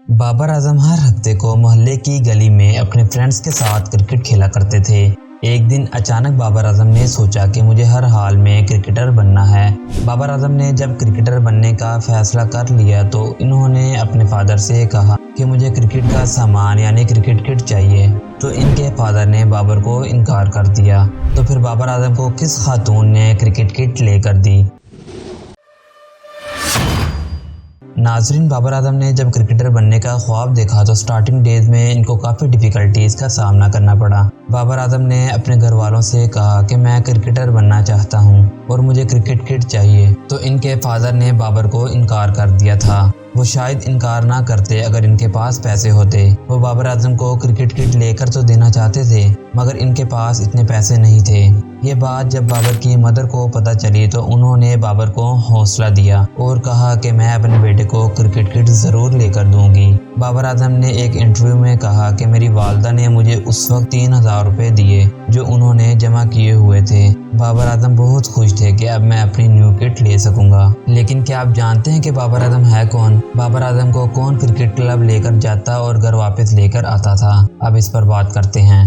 بابر اعظم ہر ہفتے کو محلے کی گلی میں اپنے فرینڈز کے ساتھ کرکٹ کھیلا کرتے تھے۔ ایک دن اچانک بابر اعظم نے سوچا کہ مجھے ہر حال میں کرکٹر بننا ہے۔ بابر اعظم نے جب کرکٹر بننے کا فیصلہ کر لیا تو انہوں نے اپنے فادر سے کہا کہ مجھے کرکٹ کا سامان یعنی کرکٹ کٹ چاہیے، تو ان کے فادر نے بابر کو انکار کر دیا۔ تو پھر بابر اعظم کو کس خاتون نے کرکٹ کٹ لے کر دی؟ ناظرین، بابر اعظم نے جب کرکٹر بننے کا خواب دیکھا تو سٹارٹنگ ڈیز میں ان کو کافی ڈیفیکلٹیز کا سامنا کرنا پڑا۔ بابر اعظم نے اپنے گھر والوں سے کہا کہ میں کرکٹر بننا چاہتا ہوں اور مجھے کرکٹ کٹ چاہیے، تو ان کے فادر نے بابر کو انکار کر دیا تھا۔ وہ شاید انکار نہ کرتے اگر ان کے پاس پیسے ہوتے۔ وہ بابر اعظم کو کرکٹ کٹ لے کر تو دینا چاہتے تھے مگر ان کے پاس اتنے پیسے نہیں تھے۔ یہ بات جب بابر کی مدر کو پتہ چلی تو انہوں نے بابر کو حوصلہ دیا اور کہا کہ میں اپنے بیٹے کو کرکٹ کٹ ضرور لے کر دوں گی۔ بابر اعظم نے ایک انٹرویو میں کہا کہ میری والدہ نے مجھے اس وقت 3000 روپے دیے جو انہوں نے جمع کیے ہوئے تھے۔ بابر اعظم بہت خوش تھے کہ اب میں اپنی نیو کٹ لے سکوں گا۔ لیکن کیا آپ جانتے ہیں کہ بابر اعظم ہے کون؟ بابر اعظم کو کون کرکٹ کلب لے کر جاتا اور گھر واپس لے کر آتا تھا؟ اب اس پر بات کرتے ہیں۔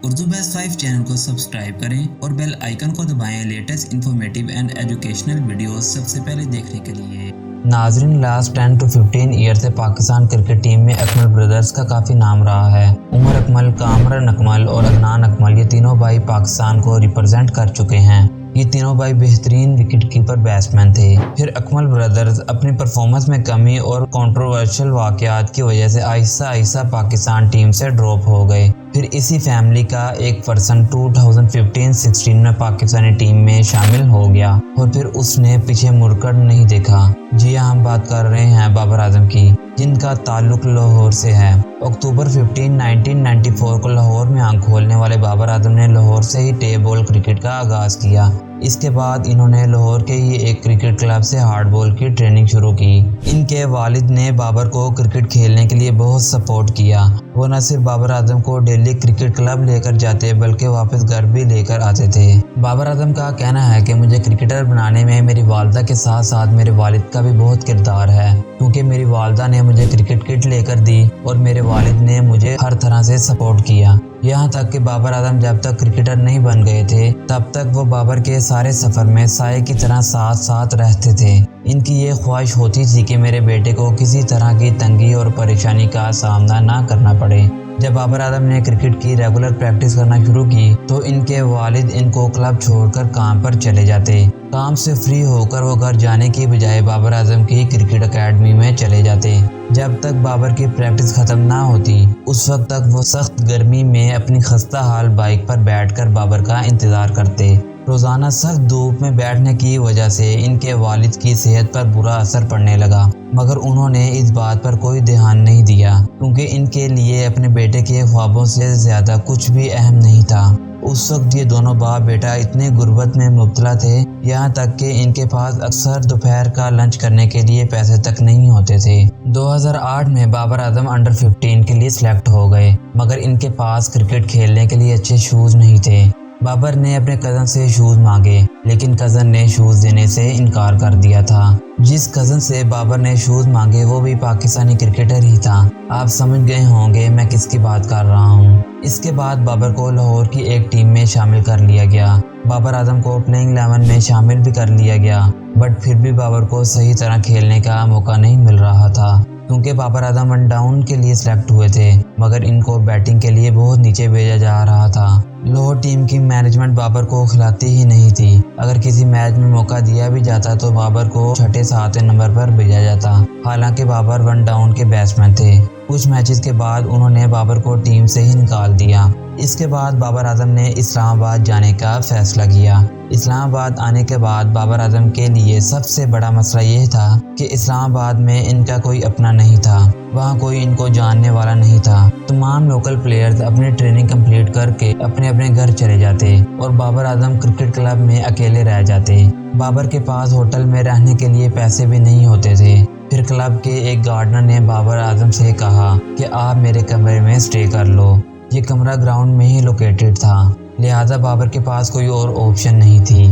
اردو بیسٹ 5 چینل کو سبسکرائب کریں اور بیل آئیکن کو دبائیں latest informative and educational videos سب سے پہلے دیکھنے کے لیے۔ ناظرین، لاسٹ 10 to 15 ایئر سے پاکستان کرکٹ ٹیم میں اکمل بردرز کا کافی نام رہا ہے۔ عمر اکمل، کامران اکمل اور عدنان اکمل، یہ تینوں بھائی پاکستان کو ریپرزینٹ کر چکے ہیں۔ یہ تینوں بھائی بہترین وکٹ کیپر بیٹسمین تھے۔ پھر اکمل بردرز اپنی پرفارمنس میں کمی اور کنٹروورشل واقعات کی وجہ سے آہستہ آہستہ پاکستان ٹیم سے ڈراپ ہو گئے۔ پھر اسی فیملی کا ایک پرسن 2015-16 میں پاکستانی ٹیم میں شامل ہو گیا اور پھر اس نے پیچھے مڑ کر نہیں دیکھا۔ جی ہاں، ہم بات کر رہے ہیں بابر اعظم کی، جن کا تعلق لاہور سے ہے۔ اکتوبر 15، 1994 کو لاہور میں آنکھ کھولنے والے بابر اعظم نے لاہور سے ہی ٹیپ بال کرکٹ کا آغاز کیا۔ اس کے بعد انہوں نے لاہور کے ہی ایک کرکٹ کلب سے ہارڈ بال کی ٹریننگ شروع کی۔ ان کے والد نے بابر کو کرکٹ کھیلنے کے لیے بہت سپورٹ کیا۔ وہ نہ صرف بابر اعظم کو ڈیلی کرکٹ کلب لے کر جاتے بلکہ واپس گھر بھی لے کر آتے تھے۔ بابر اعظم کا کہنا ہے کہ مجھے کرکٹر بنانے میں میری والدہ کے ساتھ ساتھ میرے والد کا بھی بہت کردار ہے، کیونکہ میری والدہ نے مجھے کرکٹ کٹ لے کر دی اور میرے والد نے مجھے ہر طرح سے سپورٹ کیا۔ یہاں تک کہ بابر اعظم جب تک کرکٹر نہیں بن گئے تھے تب تک وہ بابر کے سارے سفر میں سائے کی طرح ساتھ ساتھ رہتے تھے۔ ان کی یہ خواہش ہوتی تھی کہ میرے بیٹے کو کسی طرح کی تنگی اور پریشانی کا سامنا نہ کرنا پڑے۔ جب بابر اعظم نے کرکٹ کی ریگولر پریکٹس کرنا شروع کی تو ان کے والد ان کو کلب چھوڑ کر کام پر چلے جاتے۔ کام سے فری ہو کر وہ گھر جانے کی بجائے بابر اعظم کی کرکٹ اکیڈمی میں چلے جاتے۔ جب تک بابر کی پریکٹس ختم نہ ہوتی اس وقت تک وہ سخت گرمی میں اپنی خستہ حال بائک پر بیٹھ کر بابر کا انتظار کرتے۔ روزانہ سخت دھوپ میں بیٹھنے کی وجہ سے ان کے والد کی صحت پر برا اثر پڑنے لگا، مگر انہوں نے اس بات پر کوئی دھیان نہیں دیا کیونکہ ان کے لیے اپنے بیٹے کے خوابوں سے زیادہ کچھ بھی اہم نہیں تھا۔ اس وقت یہ دونوں باپ بیٹا اتنے غربت میں مبتلا تھے، یہاں تک کہ ان کے پاس اکثر دوپہر کا لنچ کرنے کے لیے پیسے تک نہیں ہوتے تھے۔ 2008 میں بابر اعظم انڈر 15 کے لیے سلیکٹ ہو گئے، مگر ان کے پاس کرکٹ کھیلنے کے لیے اچھے شوز نہیں تھے۔ بابر نے اپنے کزن سے شوز مانگے لیکن کزن نے شوز دینے سے انکار کر دیا تھا۔ جس کزن سے بابر نے شوز مانگے وہ بھی پاکستانی کرکٹر ہی تھا۔ آپ سمجھ گئے ہوں گے میں کس کی بات کر رہا ہوں۔ اس کے بعد بابر کو لاہور کی ایک ٹیم میں شامل کر لیا گیا۔ بابر اعظم کو پلینگ 11 میں شامل بھی کر لیا گیا، بٹ پھر بھی بابر کو صحیح طرح کھیلنے کا موقع نہیں مل رہا تھا کیونکہ بابر اعظم ون ڈاؤن کے لیے سلیکٹ ہوئے تھے، مگر ان کو بیٹنگ کے لیے بہت نیچے بھیجا جا رہا تھا۔ لاہور ٹیم کی مینجمنٹ بابر کو کھلاتی ہی نہیں تھی۔ اگر کسی میچ میں موقع دیا بھی جاتا تو بابر کو 6-7 نمبر پر بھیجا جاتا، حالانکہ بابر ون ڈاؤن کے بیٹسمین تھے۔ کچھ میچز کے بعد انہوں نے بابر کو ٹیم سے ہی نکال دیا۔ اس کے بعد بابر اعظم نے اسلام آباد جانے کا فیصلہ کیا۔ اسلام آباد آنے کے بعد بابر اعظم کے لیے سب سے بڑا مسئلہ یہ تھا کہ اسلام آباد میں ان کا کوئی اپنا نہیں تھا، وہاں کوئی ان کو جاننے والا نہیں تھا۔ تمام لوکل پلیئرز اپنی ٹریننگ کمپلیٹ کر کے اپنے اپنے گھر چلے جاتے اور بابر اعظم کرکٹ کلب میں اکیلے رہ جاتے۔ بابر کے پاس ہوٹل میں رہنے کے لیے پیسے بھی نہیں ہوتے تھے۔ پھر کلب کے ایک گارڈنر نے بابر اعظم سے کہا کہ آپ میرے کمرے میں اسٹے کر لو۔ یہ کمرہ گراؤنڈ میں ہی لوکیٹڈ تھا، لہٰذا بابر کے پاس کوئی اور آپشن نہیں تھی۔